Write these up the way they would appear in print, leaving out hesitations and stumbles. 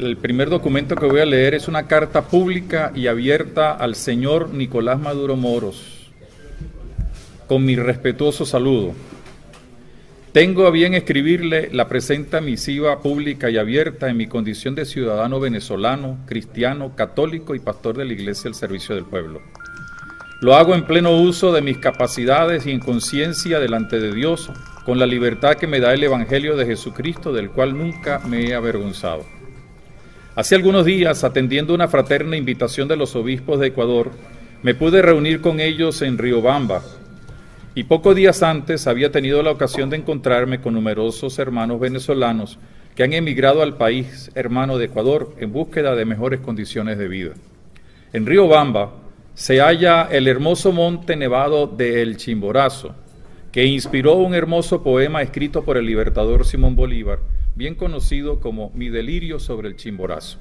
El primer documento que voy a leer es una carta pública y abierta al señor Nicolás Maduro Moros, con mi respetuoso saludo. Tengo a bien escribirle la presente misiva pública y abierta en mi condición de ciudadano venezolano, cristiano, católico y pastor de la Iglesia al servicio del pueblo. Lo hago en pleno uso de mis capacidades y en conciencia delante de Dios, con la libertad que me da el Evangelio de Jesucristo, del cual nunca me he avergonzado. Hace algunos días, atendiendo una fraterna invitación de los obispos de Ecuador, me pude reunir con ellos en Riobamba, y pocos días antes había tenido la ocasión de encontrarme con numerosos hermanos venezolanos que han emigrado al país hermano de Ecuador en búsqueda de mejores condiciones de vida. En Riobamba se halla el hermoso monte nevado de El Chimborazo, que inspiró un hermoso poema escrito por el libertador Simón Bolívar, bien conocido como Mi delirio sobre el Chimborazo.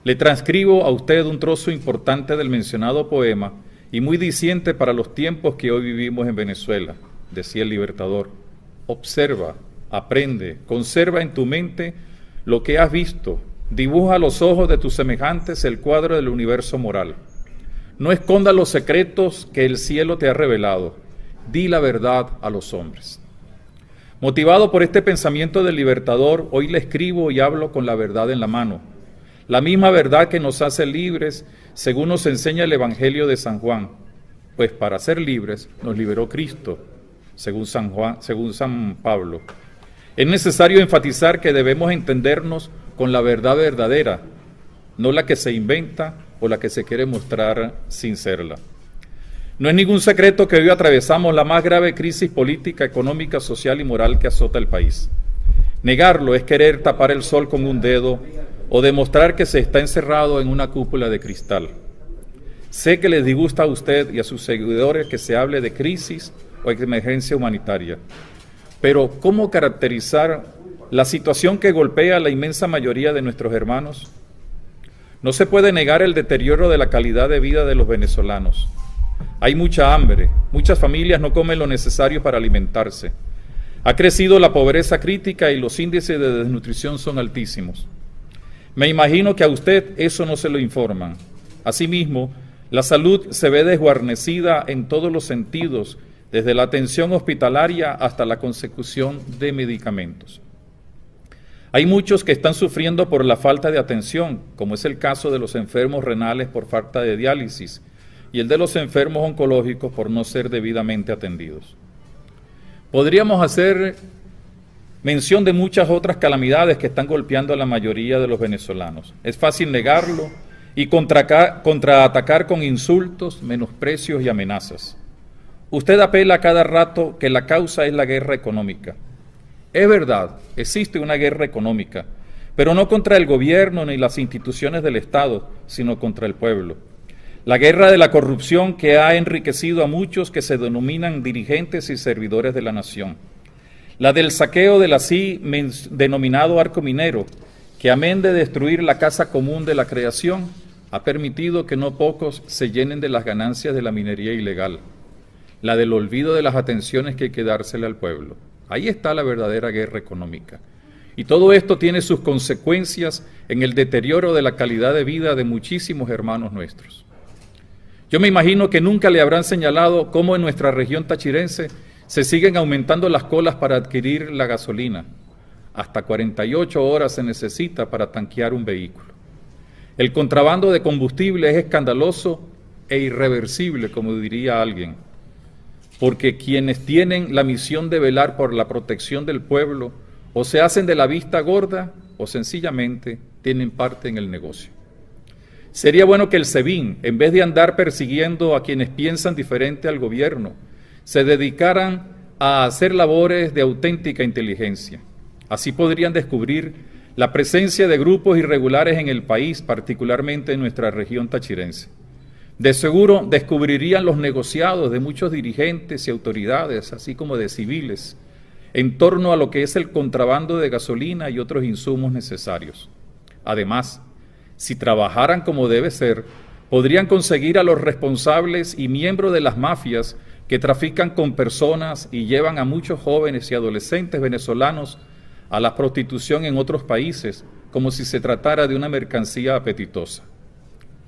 Le transcribo a usted un trozo importante del mencionado poema y muy diciente para los tiempos que hoy vivimos en Venezuela. Decía el libertador: observa, aprende, conserva en tu mente lo que has visto, dibuja a los ojos de tus semejantes el cuadro del universo moral. No esconda los secretos que el cielo te ha revelado, di la verdad a los hombres. Motivado por este pensamiento del libertador, hoy le escribo y hablo con la verdad en la mano, la misma verdad que nos hace libres, según nos enseña el Evangelio de San Juan, pues para ser libres nos liberó Cristo, según San Pablo. Es necesario enfatizar que debemos entendernos con la verdad verdadera, no la que se inventa o la que se quiere mostrar sin serla. No es ningún secreto que hoy atravesamos la más grave crisis política, económica, social y moral que azota el país. Negarlo es querer tapar el sol con un dedo o demostrar que se está encerrado en una cúpula de cristal. Sé que les disgusta a usted y a sus seguidores que se hable de crisis o emergencia humanitaria, pero ¿cómo caracterizar la situación que golpea a la inmensa mayoría de nuestros hermanos? No se puede negar el deterioro de la calidad de vida de los venezolanos. Hay mucha hambre, muchas familias no comen lo necesario para alimentarse. Ha crecido la pobreza crítica y los índices de desnutrición son altísimos. Me imagino que a usted eso no se lo informan. Asimismo, la salud se ve desguarnecida en todos los sentidos, desde la atención hospitalaria hasta la consecución de medicamentos. Hay muchos que están sufriendo por la falta de atención, como es el caso de los enfermos renales por falta de diálisis, y el de los enfermos oncológicos por no ser debidamente atendidos. Podríamos hacer mención de muchas otras calamidades que están golpeando a la mayoría de los venezolanos. Es fácil negarlo y contraatacar con insultos, menosprecios y amenazas. Usted apela a cada rato que la causa es la guerra económica. Es verdad, existe una guerra económica, pero no contra el gobierno ni las instituciones del Estado, sino contra el pueblo. La guerra de la corrupción que ha enriquecido a muchos que se denominan dirigentes y servidores de la nación. La del saqueo del así denominado arco minero, que amén de destruir la casa común de la creación, ha permitido que no pocos se llenen de las ganancias de la minería ilegal. La del olvido de las atenciones que hay que dársele al pueblo. Ahí está la verdadera guerra económica. Y todo esto tiene sus consecuencias en el deterioro de la calidad de vida de muchísimos hermanos nuestros. Yo me imagino que nunca le habrán señalado cómo en nuestra región tachirense se siguen aumentando las colas para adquirir la gasolina. Hasta 48 horas se necesita para tanquear un vehículo. El contrabando de combustible es escandaloso e irreversible, como diría alguien, porque quienes tienen la misión de velar por la protección del pueblo o se hacen de la vista gorda o sencillamente tienen parte en el negocio. Sería bueno que el SEBIN, en vez de andar persiguiendo a quienes piensan diferente al gobierno, se dedicaran a hacer labores de auténtica inteligencia. Así podrían descubrir la presencia de grupos irregulares en el país, particularmente en nuestra región tachirense. De seguro descubrirían los negociados de muchos dirigentes y autoridades, así como de civiles, en torno a lo que es el contrabando de gasolina y otros insumos necesarios. Además, si trabajaran como debe ser, podrían conseguir a los responsables y miembros de las mafias que trafican con personas y llevan a muchos jóvenes y adolescentes venezolanos a la prostitución en otros países como si se tratara de una mercancía apetitosa.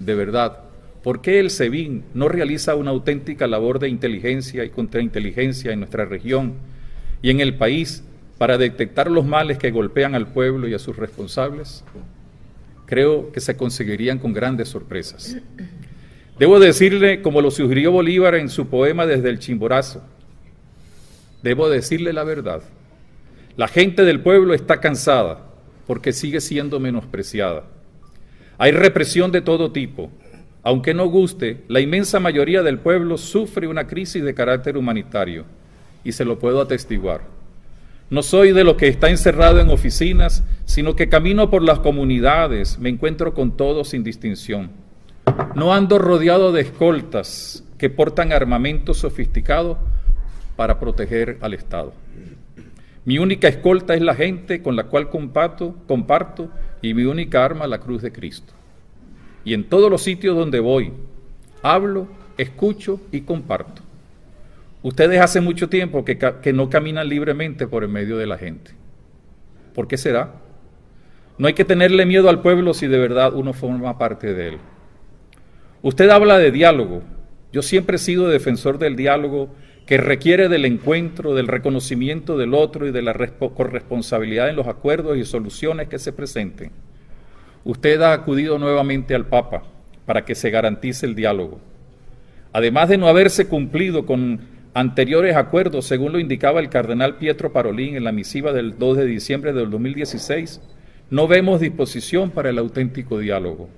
De verdad, ¿por qué el SEBIN no realiza una auténtica labor de inteligencia y contrainteligencia en nuestra región y en el país para detectar los males que golpean al pueblo y a sus responsables? Creo que se conseguirían con grandes sorpresas. Debo decirle, como lo sugirió Bolívar en su poema Desde el Chimborazo, debo decirle la verdad. La gente del pueblo está cansada porque sigue siendo menospreciada. Hay represión de todo tipo. Aunque no guste, la inmensa mayoría del pueblo sufre una crisis de carácter humanitario, y se lo puedo atestiguar. No soy de lo que está encerrado en oficinas, sino que camino por las comunidades, me encuentro con todos sin distinción. No ando rodeado de escoltas que portan armamento sofisticado para proteger al Estado. Mi única escolta es la gente con la cual comparto, y mi única arma la cruz de Cristo. Y en todos los sitios donde voy, hablo, escucho y comparto. Ustedes hace mucho tiempo que no caminan libremente por el medio de la gente. ¿Por qué será? No hay que tenerle miedo al pueblo si de verdad uno forma parte de él. Usted habla de diálogo. Yo siempre he sido defensor del diálogo, que requiere del encuentro, del reconocimiento del otro y de la corresponsabilidad en los acuerdos y soluciones que se presenten. Usted ha acudido nuevamente al Papa para que se garantice el diálogo. Además de no haberse cumplido con anteriores acuerdos, según lo indicaba el cardenal Pietro Parolin en la misiva del 2 de diciembre del 2016, no vemos disposición para el auténtico diálogo.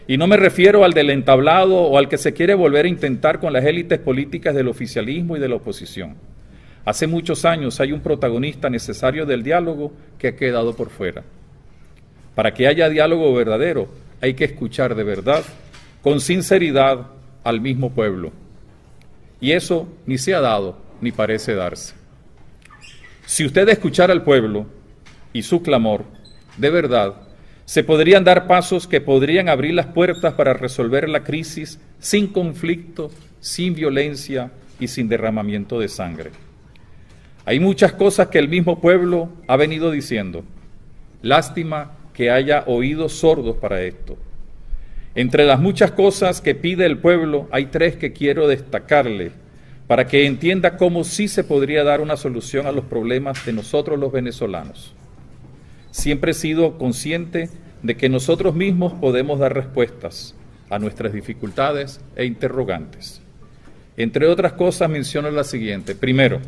Y no me refiero al del entablado o al que se quiere volver a intentar con las élites políticas del oficialismo y de la oposición. Hace muchos años hay un protagonista necesario del diálogo que ha quedado por fuera. Para que haya diálogo verdadero, hay que escuchar de verdad, con sinceridad, al mismo pueblo. Y eso ni se ha dado, ni parece darse. Si usted escuchara al pueblo y su clamor, de verdad, se podrían dar pasos que podrían abrir las puertas para resolver la crisis sin conflicto, sin violencia y sin derramamiento de sangre. Hay muchas cosas que el mismo pueblo ha venido diciendo. Lástima que haya oídos sordos para esto. Entre las muchas cosas que pide el pueblo, hay tres que quiero destacarle para que entienda cómo sí se podría dar una solución a los problemas de nosotros los venezolanos. Siempre he sido consciente de que nosotros mismos podemos dar respuestas a nuestras dificultades e interrogantes. Entre otras cosas menciono la siguiente. Primero,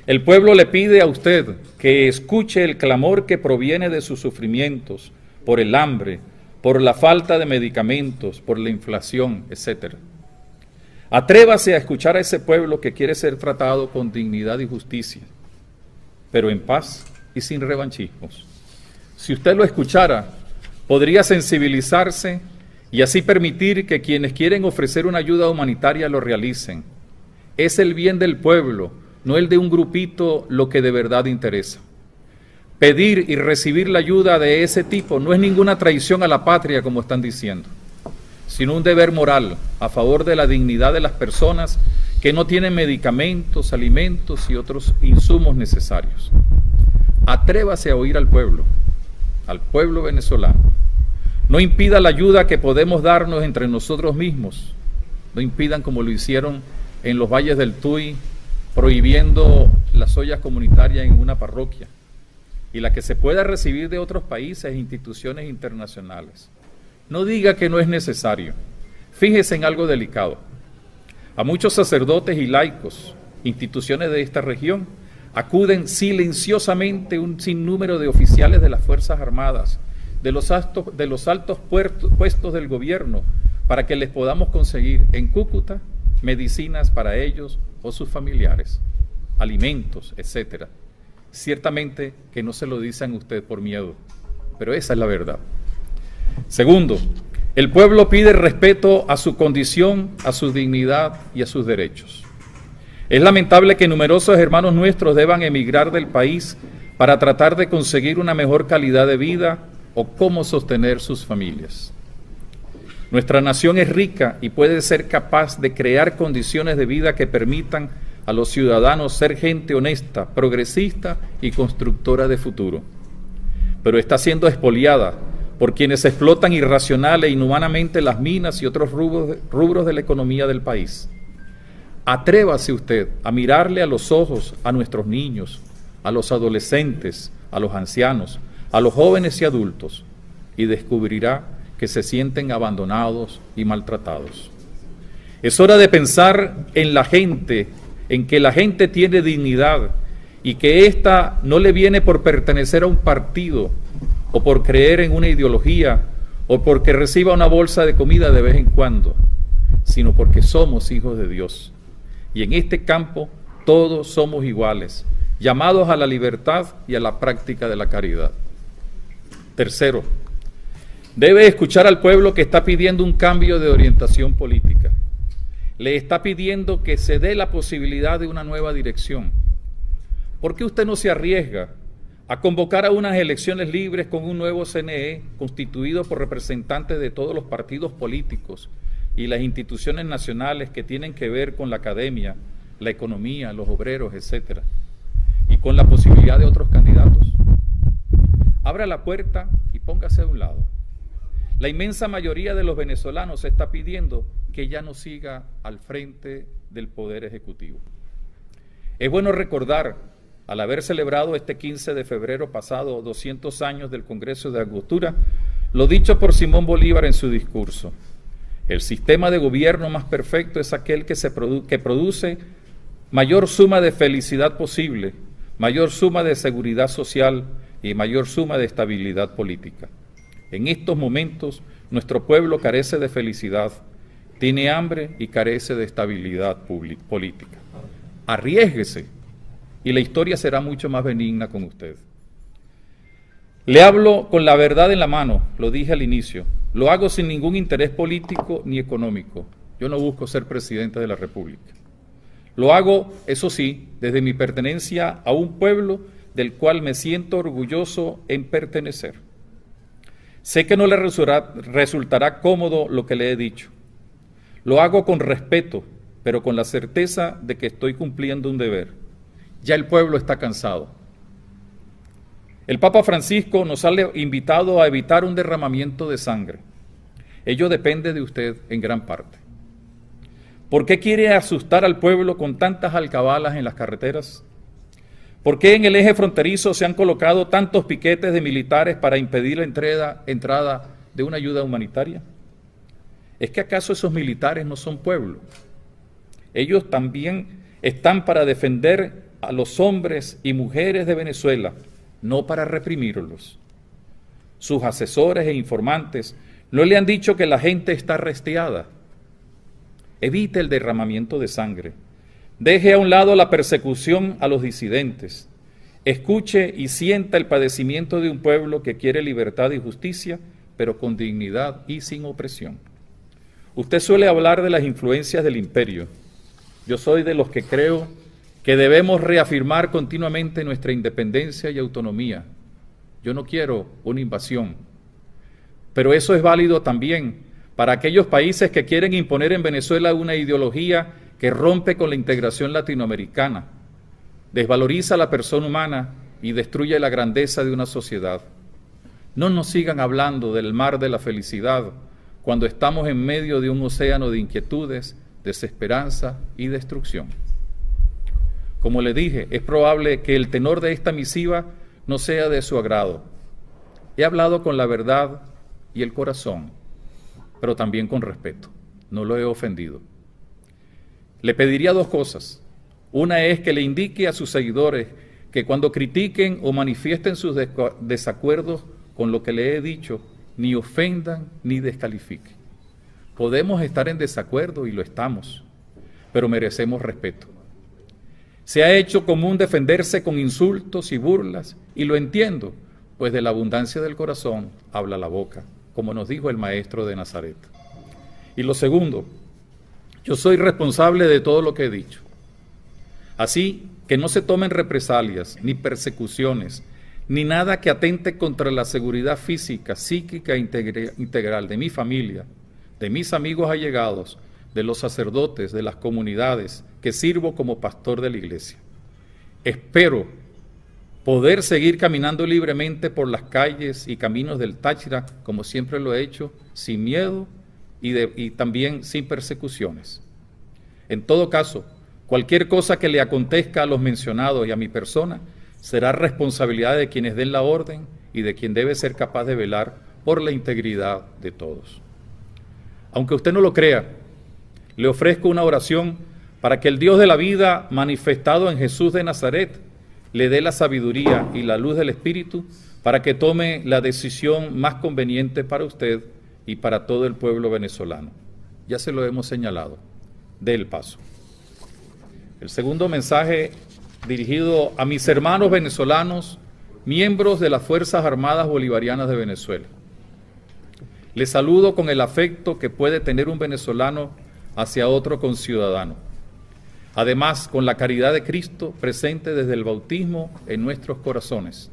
el pueblo le pide a usted que escuche el clamor que proviene de sus sufrimientos por el hambre, por la falta de medicamentos, por la inflación, etc. Atrévase a escuchar a ese pueblo que quiere ser tratado con dignidad y justicia, pero en paz y sin revanchismos. Si usted lo escuchara, podría sensibilizarse y así permitir que quienes quieren ofrecer una ayuda humanitaria lo realicen. Es el bien del pueblo, no el de un grupito, lo que de verdad interesa. Pedir y recibir la ayuda de ese tipo no es ninguna traición a la patria, como están diciendo, sino un deber moral a favor de la dignidad de las personas que no tienen medicamentos, alimentos y otros insumos necesarios. Atrévase a oír al pueblo venezolano. No impida la ayuda que podemos darnos entre nosotros mismos. No impidan como lo hicieron en los valles del Tuy, prohibiendo las ollas comunitarias en una parroquia, y la que se pueda recibir de otros países e instituciones internacionales. No diga que no es necesario. Fíjese en algo delicado. A muchos sacerdotes y laicos, instituciones de esta región, acuden silenciosamente un sinnúmero de oficiales de las Fuerzas Armadas, de los altos puestos del gobierno, para que les podamos conseguir en Cúcuta medicinas para ellos o sus familiares, alimentos, etc. Ciertamente que no se lo dicen a usted por miedo, pero esa es la verdad. Segundo, el pueblo pide respeto a su condición, a su dignidad y a sus derechos. Es lamentable que numerosos hermanos nuestros deban emigrar del país para tratar de conseguir una mejor calidad de vida o cómo sostener sus familias. Nuestra nación es rica y puede ser capaz de crear condiciones de vida que permitan a los ciudadanos ser gente honesta, progresista y constructora de futuro. pero está siendo expoliada por quienes explotan irracional e inhumanamente las minas y otros rubros de la economía del país. Atrévase usted a mirarle a los ojos a nuestros niños, a los adolescentes, a los ancianos, a los jóvenes y adultos, y descubrirá que se sienten abandonados y maltratados. Es hora de pensar en la gente, en que la gente tiene dignidad y que ésta no le viene por pertenecer a un partido o por creer en una ideología o porque reciba una bolsa de comida de vez en cuando, sino porque somos hijos de Dios. Y en este campo todos somos iguales, llamados a la libertad y a la práctica de la caridad. Tercero, debe escuchar al pueblo que está pidiendo un cambio de orientación política. Le está pidiendo que se dé la posibilidad de una nueva dirección. ¿Por qué usted no se arriesga a convocar a unas elecciones libres con un nuevo CNE constituido por representantes de todos los partidos políticos y las instituciones nacionales que tienen que ver con la academia, la economía, los obreros, etcétera, y con la posibilidad de otros candidatos? Abra la puerta y póngase a un lado. La inmensa mayoría de los venezolanos está pidiendo que ya no siga al frente del Poder Ejecutivo. Es bueno recordar, al haber celebrado este 15 de febrero pasado 200 años del Congreso de Angostura, lo dicho por Simón Bolívar en su discurso: el sistema de gobierno más perfecto es aquel que produce mayor suma de felicidad posible, mayor suma de seguridad social y mayor suma de estabilidad política. En estos momentos, nuestro pueblo carece de felicidad, tiene hambre y carece de estabilidad política. Arriésguese y la historia será mucho más benigna con usted. Le hablo con la verdad en la mano, lo dije al inicio. Lo hago sin ningún interés político ni económico. Yo no busco ser presidente de la República. Lo hago, eso sí, desde mi pertenencia a un pueblo del cual me siento orgulloso en pertenecer. Sé que no le resultará cómodo lo que le he dicho. Lo hago con respeto, pero con la certeza de que estoy cumpliendo un deber. Ya el pueblo está cansado. El Papa Francisco nos ha invitado a evitar un derramamiento de sangre. Ello depende de usted en gran parte. ¿Por qué quiere asustar al pueblo con tantas alcabalas en las carreteras? ¿Por qué en el eje fronterizo se han colocado tantos piquetes de militares para impedir la entrada de una ayuda humanitaria? ¿Es que acaso esos militares no son pueblo? Ellos también están para defender a los hombres y mujeres de Venezuela, no para reprimirlos. Sus asesores e informantes no le han dicho que la gente está restiada. Evite el derramamiento de sangre. Deje a un lado la persecución a los disidentes. Escuche y sienta el padecimiento de un pueblo que quiere libertad y justicia, pero con dignidad y sin opresión. Usted suele hablar de las influencias del imperio. Yo soy de los que creo que debemos reafirmar continuamente nuestra independencia y autonomía. Yo no quiero una invasión, pero eso es válido también para aquellos países que quieren imponer en Venezuela una ideología que rompe con la integración latinoamericana, desvaloriza a la persona humana y destruye la grandeza de una sociedad. No nos sigan hablando del mar de la felicidad cuando estamos en medio de un océano de inquietudes, desesperanza y destrucción. Como le dije, es probable que el tenor de esta misiva no sea de su agrado. He hablado con la verdad y el corazón, pero también con respeto. No lo he ofendido. Le pediría dos cosas. Una es que le indique a sus seguidores que cuando critiquen o manifiesten sus desacuerdos con lo que le he dicho, ni ofendan ni descalifiquen. Podemos estar en desacuerdo y lo estamos, pero merecemos respeto. Se ha hecho común defenderse con insultos y burlas, y lo entiendo, pues de la abundancia del corazón habla la boca, como nos dijo el maestro de Nazaret. Y lo segundo, yo soy responsable de todo lo que he dicho. Así que no se tomen represalias, ni persecuciones, ni nada que atente contra la seguridad física, psíquica e integral de mi familia, de mis amigos allegados, de los sacerdotes, de las comunidades que sirvo como pastor de la iglesia. Espero poder seguir caminando libremente por las calles y caminos del Táchira, como siempre lo he hecho, sin miedo y también sin persecuciones. En todo caso, cualquier cosa que le acontezca a los mencionados y a mi persona será responsabilidad de quienes den la orden y de quien debe ser capaz de velar por la integridad de todos. Aunque usted no lo crea, le ofrezco una oración para que el Dios de la vida manifestado en Jesús de Nazaret le dé la sabiduría y la luz del Espíritu para que tome la decisión más conveniente para usted y para todo el pueblo venezolano. Ya se lo hemos señalado. Dé el paso. El segundo mensaje dirigido a mis hermanos venezolanos, miembros de las Fuerzas Armadas Bolivarianas de Venezuela. Les saludo con el afecto que puede tener un venezolano hacia otro conciudadano. Además, con la caridad de Cristo presente desde el bautismo en nuestros corazones.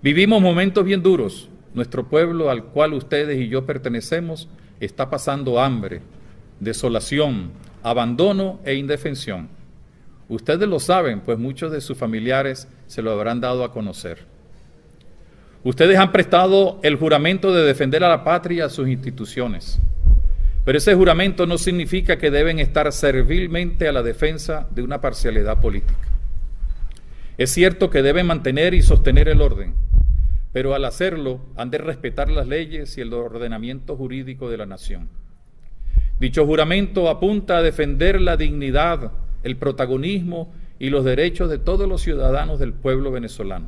Vivimos momentos bien duros. Nuestro pueblo, al cual ustedes y yo pertenecemos, está pasando hambre, desolación, abandono e indefensión. Ustedes lo saben, pues muchos de sus familiares se lo habrán dado a conocer. Ustedes han prestado el juramento de defender a la patria y a sus instituciones. Pero ese juramento no significa que deben estar servilmente a la defensa de una parcialidad política. Es cierto que deben mantener y sostener el orden, pero al hacerlo han de respetar las leyes y el ordenamiento jurídico de la nación. Dicho juramento apunta a defender la dignidad, el protagonismo y los derechos de todos los ciudadanos del pueblo venezolano.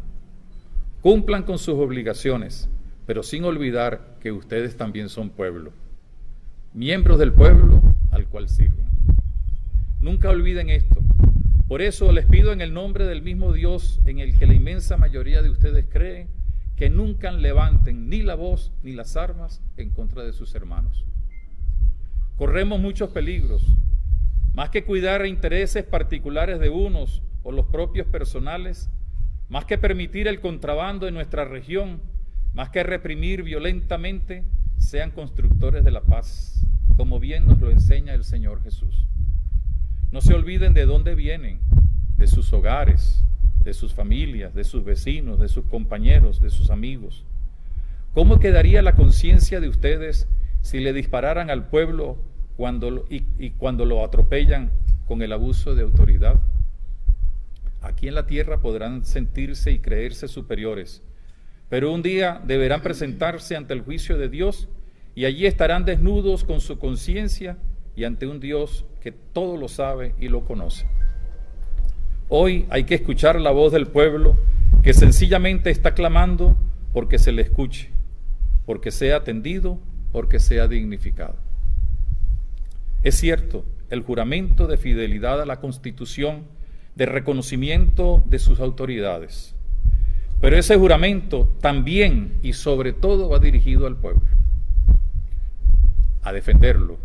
Cumplan con sus obligaciones, pero sin olvidar que ustedes también son pueblo. Miembros del pueblo al cual sirven. Nunca olviden esto. Por eso les pido en el nombre del mismo Dios en el que la inmensa mayoría de ustedes creen, que nunca levanten ni la voz ni las armas en contra de sus hermanos. Corremos muchos peligros. Más que cuidar intereses particulares de unos o los propios personales, más que permitir el contrabando en nuestra región, más que reprimir violentamente, sean constructores de la paz, como bien nos lo enseña el Señor Jesús. No se olviden de dónde vienen, de sus hogares, de sus familias, de sus vecinos, de sus compañeros, de sus amigos. ¿Cómo quedaría la conciencia de ustedes si le dispararan al pueblo cuando lo atropellan con el abuso de autoridad? Aquí en la tierra podrán sentirse y creerse superiores, pero un día deberán presentarse ante el juicio de Dios y allí estarán desnudos con su conciencia y ante un Dios que todo lo sabe y lo conoce. Hoy hay que escuchar la voz del pueblo que sencillamente está clamando porque se le escuche, porque sea atendido, porque sea dignificado. Es cierto, el juramento de fidelidad a la Constitución, de reconocimiento de sus autoridades, pero ese juramento también y sobre todo va dirigido al pueblo, a defenderlo,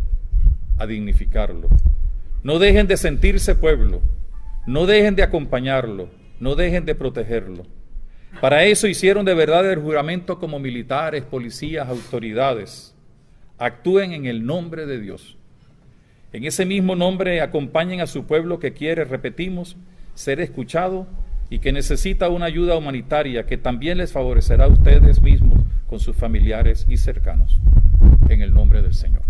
a dignificarlo. No dejen de sentirse pueblo, no dejen de acompañarlo, no dejen de protegerlo. Para eso hicieron de verdad el juramento como militares, policías, autoridades. Actúen en el nombre de Dios. En ese mismo nombre acompañen a su pueblo que quiere, repetimos, ser escuchado y que necesita una ayuda humanitaria que también les favorecerá a ustedes mismos con sus familiares y cercanos. En el nombre del Señor.